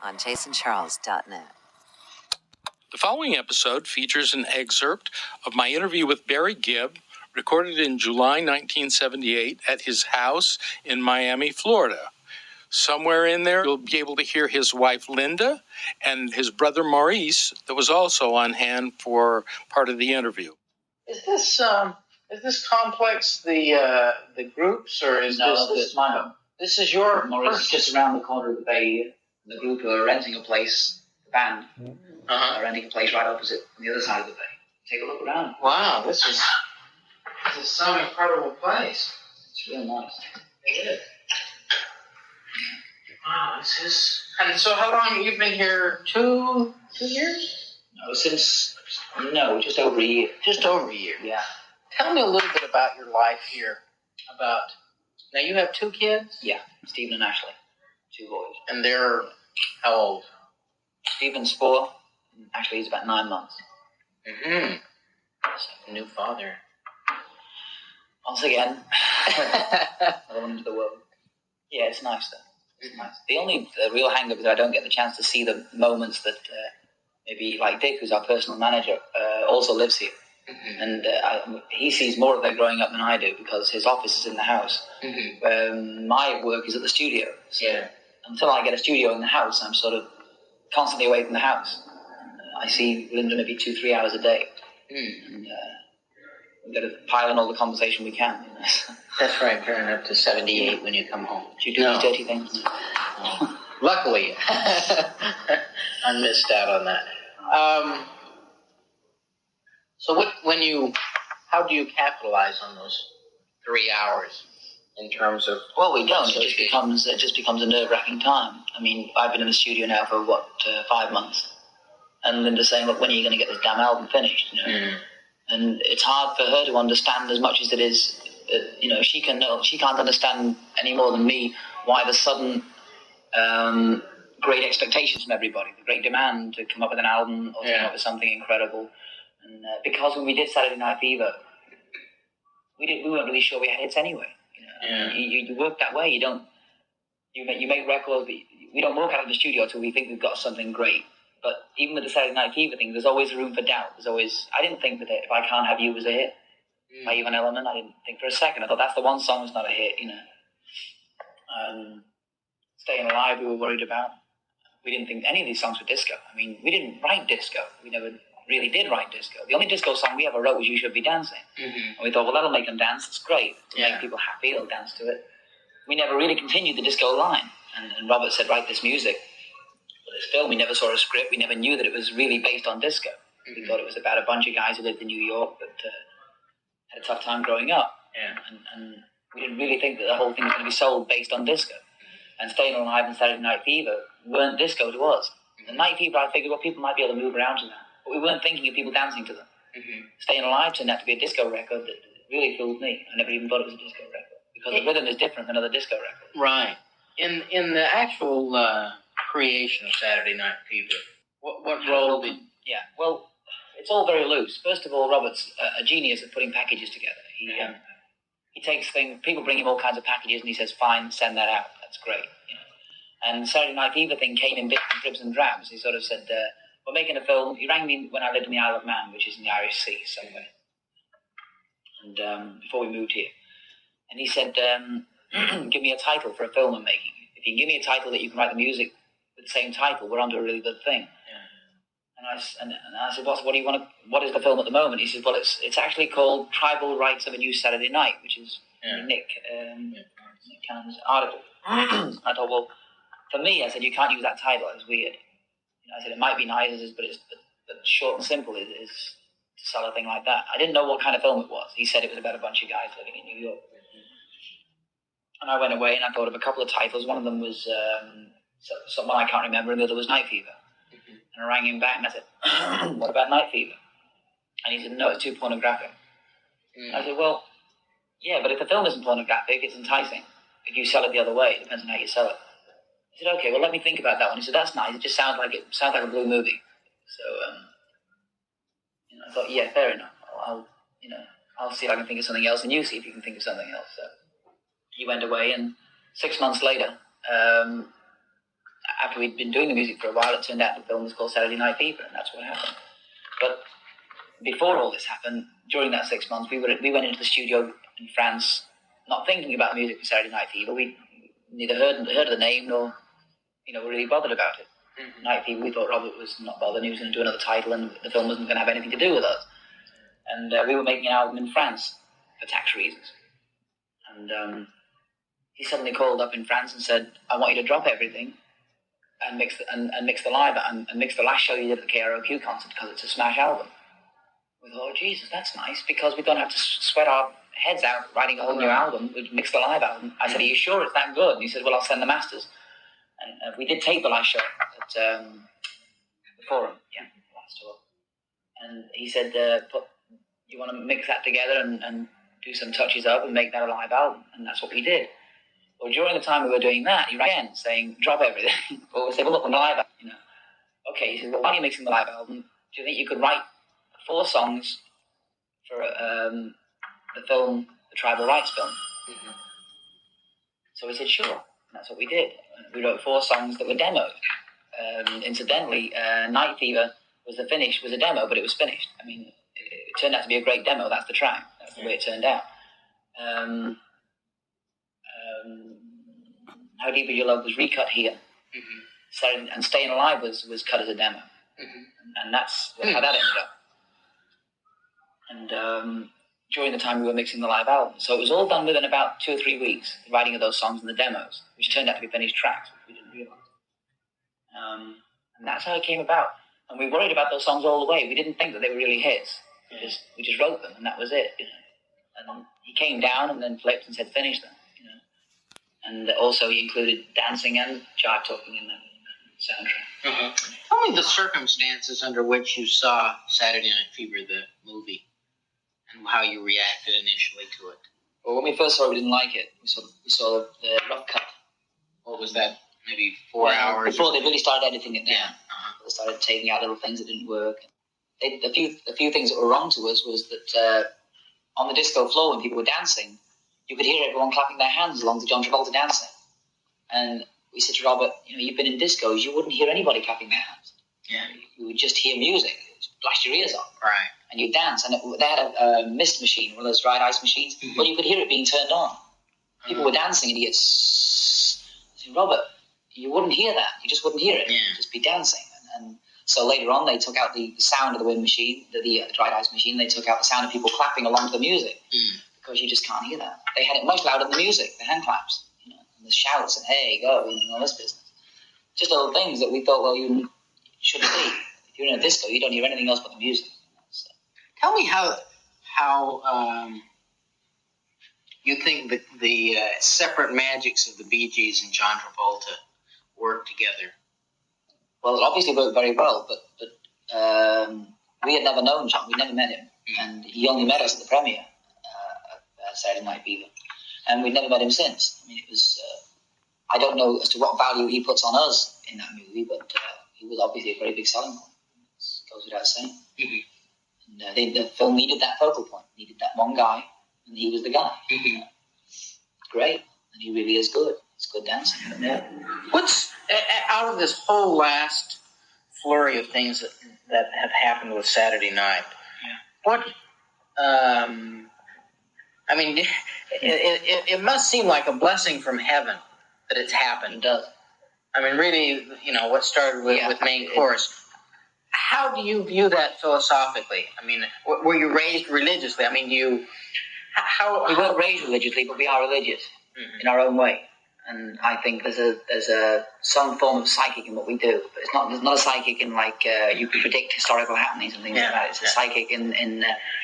on JasonCharles.net. The following episode features an excerpt of my interview with Barry Gibb, recorded in July 1978 at his house in Miami, Florida. Somewhere in there, you'll be able to hear his wife, Linda, and his brother, Maurice, that was also on hand for part of the interview. Is this complex the groups, or is no, this is my home? This is your Maurice is just around the corner of the bay. The group who are renting a place, the band, are renting a place right opposite on the other side of the bay. Take a look around. Wow, this is some incredible place. It's real nice. It is. Wow, this is. And so, how long have you been here? 2 years? No, just over a year. Just over a year. Yeah. Tell me a little bit about your life here. Now you have 2 kids? Yeah, Stephen and Ashley, 2 boys. And they're how old? Stephen's 4, and Ashley's about 9 months. So, new father. Once again, alone into the world. Yeah, it's nice though. It's nice. The only real hang-up is I don't get the chance to see the moments that maybe like Dick, who's our personal manager, also lives here. And he sees more of their growing up than I do because his office is in the house. My work is at the studio. So until I get a studio in the house, I'm sort of constantly away from the house. I see Linda maybe 2-3 hours a day. And we've got to pile in all the conversation we can. You know? That's right, turning up to 78 when you come home. Do you do these dirty things? Luckily, I missed out on that. So how do you capitalize on those 3 hours in terms of? Well, we don't. It just becomes a nerve-wracking time. I mean, I've been in the studio now for 5 months, and Linda's saying, "Look, when are you going to get this damn album finished?" You know, and it's hard for her to understand as much as it is. You know, she can't understand any more than me why the sudden great expectations from everybody, the great demand to come up with an album or to come up with something incredible. And because when we did Saturday Night Fever, we weren't really sure we had hits anyway. You know? You work that way. You make records. We don't walk out of the studio till we think we've got something great. But even with the Saturday Night Fever thing, there's always room for doubt. I didn't think that If I Can't Have You was a hit by Even Element. I didn't think for a second. I thought that's the one song that's not a hit. You know, Staying Alive, we were worried about. We didn't think any of these songs were disco. I mean, we didn't write disco. We never really did write disco. The only disco song we ever wrote was You Should Be Dancing. And we thought, well, that'll make them dance. It's great. To make people happy, they'll dance to it. We never really continued the disco line. And Robert said, write this music for this film. We never saw a script. We never knew that it was really based on disco. We thought it was about a bunch of guys who lived in New York but had a tough time growing up. And we didn't really think that the whole thing was going to be sold based on disco. And Staying Alive and Saturday Night Fever weren't disco to us. The Night Fever, I figured, well, people might be able to move around to that. But we weren't thinking of people dancing to them. Staying Alive turned out to be a disco record that really fooled me. I never even thought it was a disco record. Because the rhythm is different than other disco records. Right. In the actual creation of Saturday Night Fever, what role did... Yeah, well, it's all very loose. First of all, Robert's a genius at putting packages together. He takes things, people bring him all kinds of packages, and he says, fine, send that out. That's great. You know. And the Saturday Night Fever thing came in bits and dribs and drabs. He sort of said, we're making a film. He rang me when I lived in the Isle of Man, which is in the Irish Sea somewhere. And before we moved here. And he said, give me a title for a film I'm making. If you can give me a title that you can write the music with the same title, we're onto a really good thing. And I said, what do you want to? What is the film at the moment? He said, well, it's actually called Tribal Rights of a New Saturday Night, which is Nick Cannon's article. I thought, well, for me, I said, you can't use that title. It's weird. You know, I said, it might be nice, but short and simple is to sell a thing like that. I didn't know what kind of film it was. He said it was about a bunch of guys living in New York. And I went away and I thought of a couple of titles. One of them was someone I can't remember, and the other was Night Fever. And I rang him back and I said, what about Night Fever? And he said, no, it's too pornographic. I said, well, yeah, but if the film isn't pornographic, it's enticing. If you sell it the other way, it depends on how you sell it. I said, okay, well, let me think about that one. He said, that's nice. It just sounds like a blue movie. So, I thought, yeah, fair enough. I'll see if I can think of something else, and you see if you can think of something else. So he went away, and 6 months later, after we'd been doing the music for a while, it turned out the film was called Saturday Night Fever, and that's what happened. But before all this happened, during that 6 months, we went into the studio in France, not thinking about music for Saturday Night Fever. We neither heard of the name nor, were really bothered about it. Mm-hmm. Night Fever, we thought Robert was not bothered. He was going to do another title, and the film wasn't going to have anything to do with us. And we were making an album in France for tax reasons. And he suddenly called up in France and said, "I want you to drop everything and mix the live and mix the last show you did at the KROQ concert because it's a smash album." We thought, "Oh Jesus, that's nice because we don't have to sweat our heads out writing a whole new album. We'd mix the live album." I said, "Are you sure it's that good?" And he said, "Well, I'll send the masters." And we did tape the last show at the Forum, last tour. And he said, "You want to mix that together and do some touches up and make that a live album?" And that's what we did. Well, during the time we were doing that, he rang again saying, "Drop everything." Well, we said, "Well, look, we're live album, Okay, he said, "Well, why are you mixing the live album? Do you think you could write 4 songs for the film, the Tribal Rights film?" Mm-hmm. So we said, "Sure." And that's what we did. We wrote 4 songs that were demoed. Incidentally, Night Fever was a demo, but it was finished. I mean, it turned out to be a great demo. That's the track. That's the way it turned out. How Deep Is Your Love was recut here. Mm-hmm. And Staying Alive was cut as a demo. Mm-hmm. And that's how that ended up. And during the time we were mixing the live album. So it was all done within about 2 or 3 weeks, the writing of those songs and the demos, which turned out to be finished tracks, which we didn't realize. And that's how it came about. And we worried about those songs all the way. We didn't think that they were really hits. We just wrote them, and that was it. And he came down and then flipped and said, "Finish them." And also he included dancing and jive talking in the soundtrack. Uh-huh. Tell me the circumstances under which you saw Saturday Night Fever, the movie, and how you reacted initially to it. Well, when we first saw it, we didn't like it. We saw the rough cut. What was that? Maybe 4 hours? Before they really started editing it down. Yeah. Uh-huh. They started taking out little things that didn't work. A few things that were wrong to us was that on the disco floor when people were dancing, you could hear everyone clapping their hands along to John Travolta dancing. And we said to Robert, you've been in discos, you wouldn't hear anybody clapping their hands. Yeah. You would just hear music. Blast your ears off. Right. And you'd dance. And they had a mist machine, one of those dried ice machines. Mm-hmm. Well, you could hear it being turned on. People were dancing and you get... I said, Robert, you wouldn't hear that. You just wouldn't hear it. Yeah. You'd just be dancing. And so later on, they took out the sound of the wind machine, the dried ice machine. They took out the sound of people clapping along to the music. Because you just can't hear that. They had it much louder than the music, the hand claps, and the shouts and hey, go, and all this business. Just little things that we thought, well, you shouldn't be. If you're in a disco, you don't hear anything else but the music. So. Tell me how you think the separate magics of the Bee Gees and John Travolta work together. Well, it obviously worked very well, but we had never known John. We'd never met him, and he only met us at the premiere. Saturday Night Fever, and we'd never met him since. I mean, it was, I don't know as to what value he puts on us in that movie, but he was obviously a very big selling point. It goes without saying. Mm-hmm. And the film needed that focal point, needed that one guy, and he was the guy. Mm-hmm. Great, and he really is good. It's good dancing. Yeah. What's, out of this whole last flurry of things that have happened with Saturday Night, what, I mean, it must seem like a blessing from heaven that it's happened. It does. I mean, really, what started with main course. How do you view that philosophically? I mean, were you raised religiously? I mean, we weren't raised religiously, but we are religious in our own way. And I think there's some form of psychic in what we do. But there's not a psychic in like you can predict historical happenings and things like that. It's a psychic in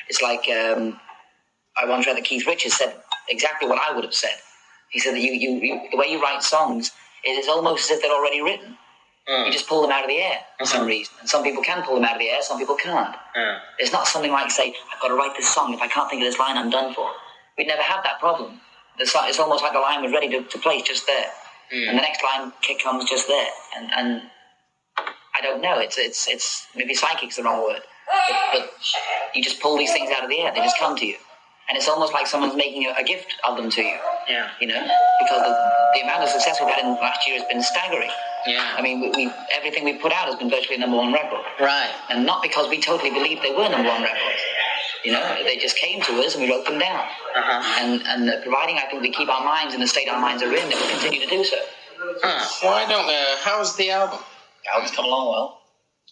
it's like. I once read that Keith Richards said exactly what I would have said. He said that you the way you write songs, it is almost as if they're already written. You just pull them out of the air for some reason. And some people can pull them out of the air, some people can't. It's not something like, say, I've got to write this song. If I can't think of this line, I'm done for. We'd never had that problem. It's almost like the line was ready to place just there. And the next line comes just there. And I don't know. It's maybe psychic's the wrong word. But you just pull these things out of the air. They just come to you. And it's almost like someone's making a gift of them to you. Yeah. Because the amount of success we've had in the last year has been staggering. Yeah. I mean, everything we put out has been virtually a number one record. Right. And not because we totally believed they were number one records. You know, they just came to us and we wrote them down. And providing, I think, we keep our minds in the state our minds are in, they will continue to do so. Well, I don't know. How's the album? The album's come along well.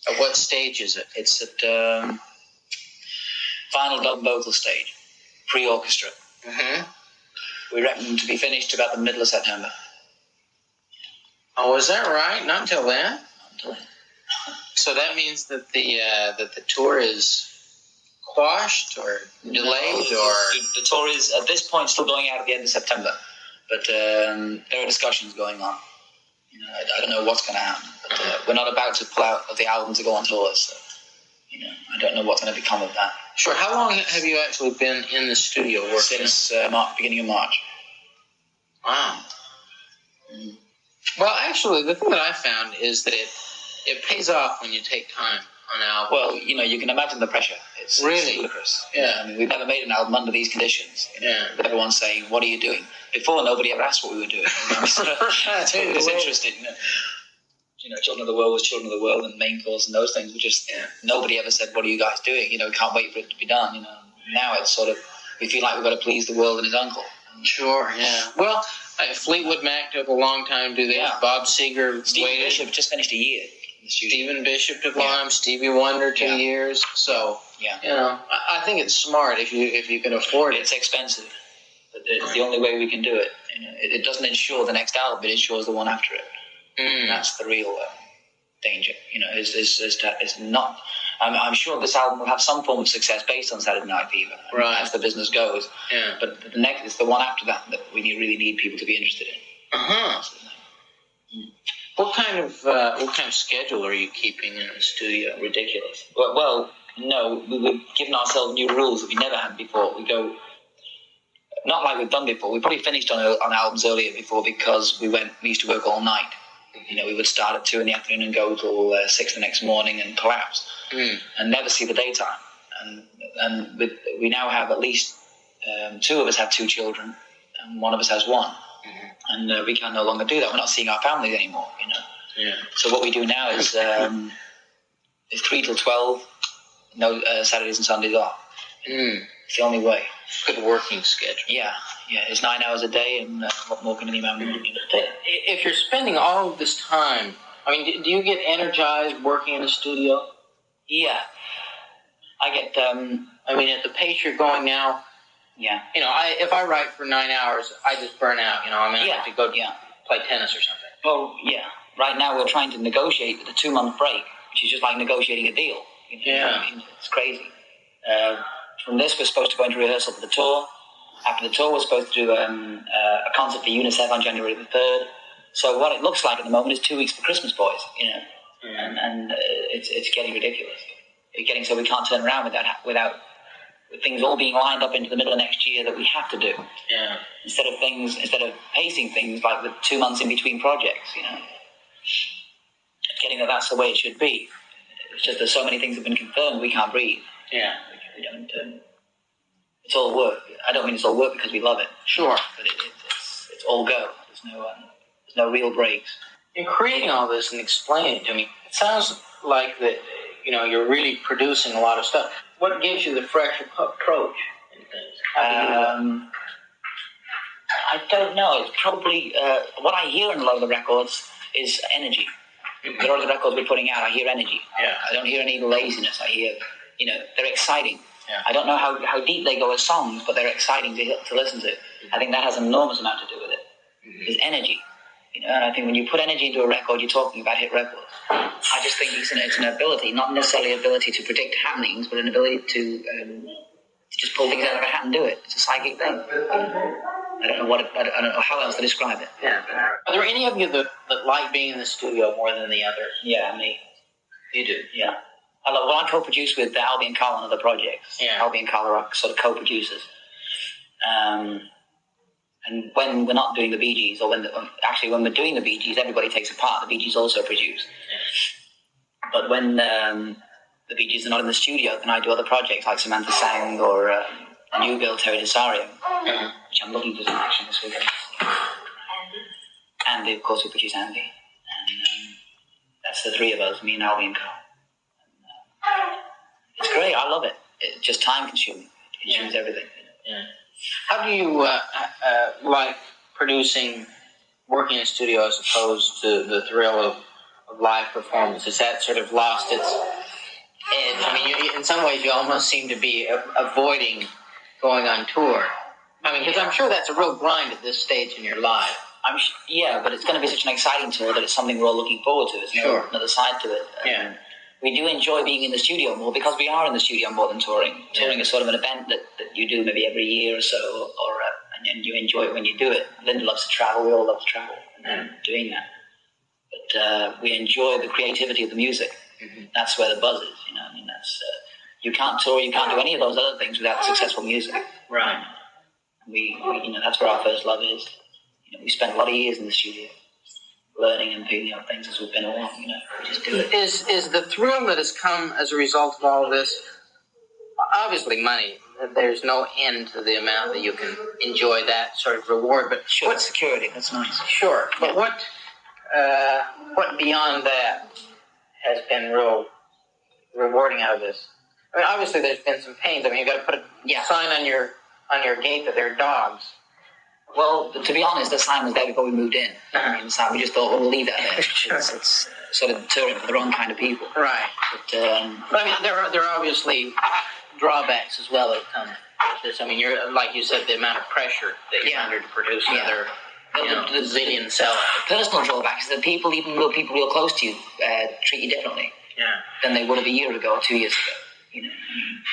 At what stage is it? It's at final dub vocal stage, pre-orchestra. We reckon to be finished about the middle of September. Oh, is that right? Not until then? Not until then. So that means that the tour is quashed or delayed, or the tour is at this point still going out at the end of September, but there are discussions going on. You know, I don't know what's going to happen, but we're not about to pull out of the album to go on tour, so you know, I don't know what's going to become of that. Sure. How long have you actually been in the studio working? Since beginning of March. Wow. Well, actually, the thing that I found is that it pays off when you take time on an album. Well, you know, you can imagine the pressure. It's really ludicrous. Yeah. I mean, we've never made an album under these conditions. You know, Yeah. with everyone saying, "What are you doing?" Before, nobody ever asked what we were doing. You know, so it was interesting. You know, Children of the World was Children of the World, and Main Course and those things were just, nobody ever said, "What are you guys doing?" You know, can't wait for it to be done. You know, now it's sort of, we feel like we've got to please the world and his uncle. Sure, yeah. Well, Fleetwood Mac took a long time to do this. Yeah. Bob Seger Stephen waited. Bishop just finished a year in the studio. Stephen Bishop took long. Stevie Wonder 2 years. So, yeah, you know, I think it's smart if you can afford it. It's expensive, but it's the only way we can do it. You know, it doesn't ensure the next album; it ensures the one after it. And that's the real danger. You know, is not. I'm sure this album will have some form of success based on Saturday Night Fever, right, as the business goes. Yeah. But the next is the one after that we really need people to be interested in. What kind of schedule are you keeping in the studio? Ridiculous. Well, no, we've given ourselves new rules that we never had before. We go, not like we've done before. We probably finished on albums earlier before because we used to work all night. You know, we would start at 2 p.m. and go till 6 the next morning and collapse and never see the daytime. And we now have at least 2 of us have 2 children and 1 of us has 1. And we can no longer do that. We're not seeing our families anymore, you know. Yeah. So what we do now is 3 till 12, no Saturdays and Sundays off. It's the only way. Good working schedule. Yeah. It's 9 hours a day, and what more can any man want? If you're spending all of this time, I mean, do you get energized working in the studio? Yeah. I get. I mean, at the pace you're going now. Yeah. You know, if I write for 9 hours, I just burn out. You know, I mean, I have to go play tennis or something. Well, yeah. Right now we're trying to negotiate the 2-month break, which is just like negotiating a deal. You know? Yeah. I mean, it's crazy. From this, we're supposed to go into rehearsal for the tour. After the tour, we're supposed to do a concert for UNICEF on January the 3rd. So what it looks like at the moment is 2 weeks for Christmas boys, you know, and it's getting ridiculous. It's getting so we can't turn around without things all being lined up into the middle of next year that we have to do. Yeah. Instead of pacing things like the 2 months in between projects, you know. It's getting that's the way it should be. It's just that so many things have been confirmed we can't breathe. Yeah. We don't. It's all work. I don't mean it's all work because we love it. Sure. But it's all go. There's no real breaks. In creating all this and explaining it to me, it sounds like that, you know, you're really producing a lot of stuff. What gives you the fresh approach in things? How do you I don't know. It's probably what I hear in a lot of the records is energy. A lot of the records we're putting out, I hear energy. Yeah. I don't hear any laziness. I hear, you know, they're exciting. Yeah. I don't know how deep they go as songs, but they're exciting to listen to. I think that has an enormous amount to do with it. Is energy. You know, and I think when you put energy into a record, you're talking about hit records. I just think it's an ability, not necessarily an ability to predict happenings, but an ability to just pull things out of a hat and do it. It's a psychic thing. I don't know how else to describe it. Yeah. Are there any of you that like being in the studio more than the others? Yeah, me. You do? Yeah. I co-produce with Albie and Carl on other projects. Yeah. Albie and Carl are sort of co-producers. And when we're not doing the BeeGees, or when we're doing the BeeGees, everybody takes a part. The BeeGees also produce. Yeah. But when the BeeGees are not in the studio, then I do other projects like Samantha Sang or a new girl, Terry Desario, which I'm looking to do action this weekend. Andy, of course, we produce Andy. And That's the three of us, me and Albie and Carl. It's great. I love it. It's just time consuming. It consumes everything. Yeah. How do you like producing, working in a studio as opposed to the thrill of live performance? Has that sort of lost its edge? I mean, in some ways, you almost seem to be avoiding going on tour. I mean, because I'm sure that's a real grind at this stage in your life. Yeah, but it's going to be such an exciting tour that it's something we're all looking forward to. There's another side to it. Yeah. We do enjoy being in the studio more because we are in the studio more than touring. Touring is sort of an event that you do maybe every year or so, and you enjoy it when you do it. Linda loves to travel. We all love to travel and doing that. But we enjoy the creativity of the music. Mm-hmm. That's where the buzz is. I mean, that's you can't tour, you can't do any of those other things without successful music. Right. We that's where our first love is. We spent a lot of years in the studio, learning and picking up things as we've been along. We just do it. Is the thrill that has come as a result of all of this, obviously money? There's no end to the amount that you can enjoy that sort of reward. But sure, what security? That's nice. Sure, but what beyond that has been real rewarding out of this? I mean, obviously there's been some pains. I mean, you've got to put a sign on your gate that they're dogs. Well, to be honest, the sign was there before we moved in. I mean, we just thought, we'll leave that there. It's sort of deterrent for the wrong kind of people. Right. But I mean, there are obviously drawbacks as well that come with this. I mean, you're like you said, the amount of pressure that you're under to produce another zillion sellouts. Personal drawbacks is that people, even though people real close to you, treat you differently than they would have a year ago or 2 years ago.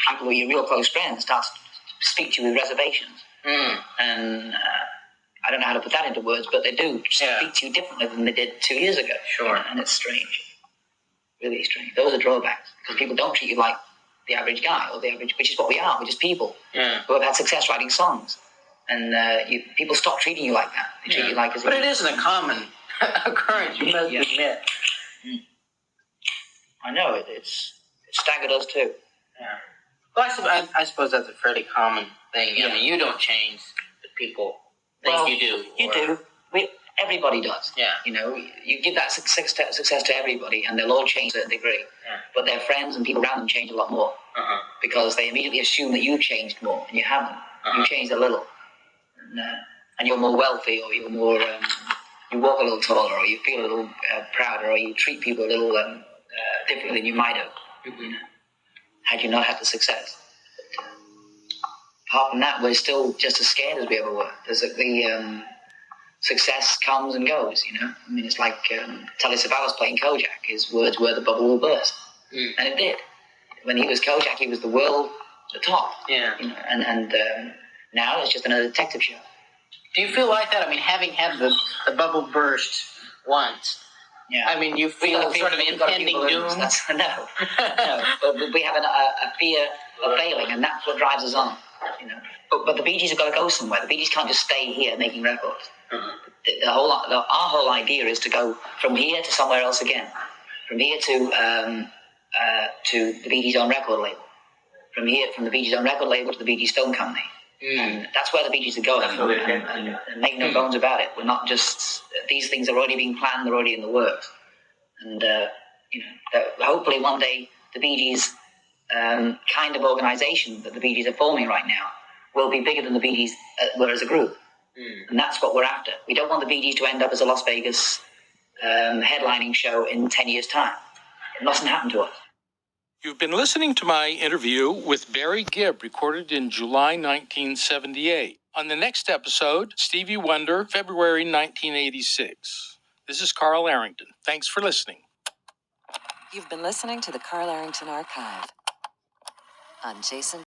People who are your real close friends start to speak to you with reservations. And I don't know how to put that into words, but they do speak to you differently than they did 2 years ago. Sure. And it's strange. Really strange. Those are drawbacks, because people don't treat you like the average guy, or the average, which is what we are. We're just people who have had success writing songs. And people stop treating you like that. They treat you like as But it isn't a common occurrence, you must admit. I know, it's staggered us too. Yeah. Well, I suppose that's a fairly common thing. I mean, you don't change the people think you do. You do. Everybody does. Yeah. You give that success to everybody, and they'll all change to a degree. Yeah. But their friends and people around them change a lot more, because they immediately assume that you've changed more, and you haven't. You changed a little, and you're more wealthy, or you're more. You walk a little taller, or you feel a little prouder, or you treat people a little differently than you might have. Had you not had the success. But, apart from that, we're still just as scared as we ever were. The success comes and goes, I mean, it's like Telly Savalas playing Kojak. His words were, "The bubble will burst." And it did. When he was Kojak, he was the world, the top. Yeah. And now it's just another detective show. Do you feel like that? I mean, having had the bubble burst once, I mean, you feel sort of impending doom? No. But we have a fear of failing, and that's what drives us on. But the Bee Gees have got to go somewhere. The Bee Gees can't just stay here making records. Our whole idea is to go from here to somewhere else again. From here to the Bee Gees' own record label. From the Bee Gees' own record label to the Bee Gees Film Company. And that's where the Bee Gees are going. And make no bones about it. We're not just... These things are already being planned. They're already in the works. And, hopefully one day the Bee Gees kind of organization that the Bee Gees are forming right now will be bigger than the Bee Gees were as a group. And that's what we're after. We don't want the Bee Gees to end up as a Las Vegas headlining show in 10 years' time. It mustn't happen to us. You've been listening to my interview with Barry Gibb, recorded in July 1978. On the next episode, Stevie Wonder, February 1986. This is Carl Arrington. Thanks for listening. You've been listening to the Carl Arrington Archive on Jason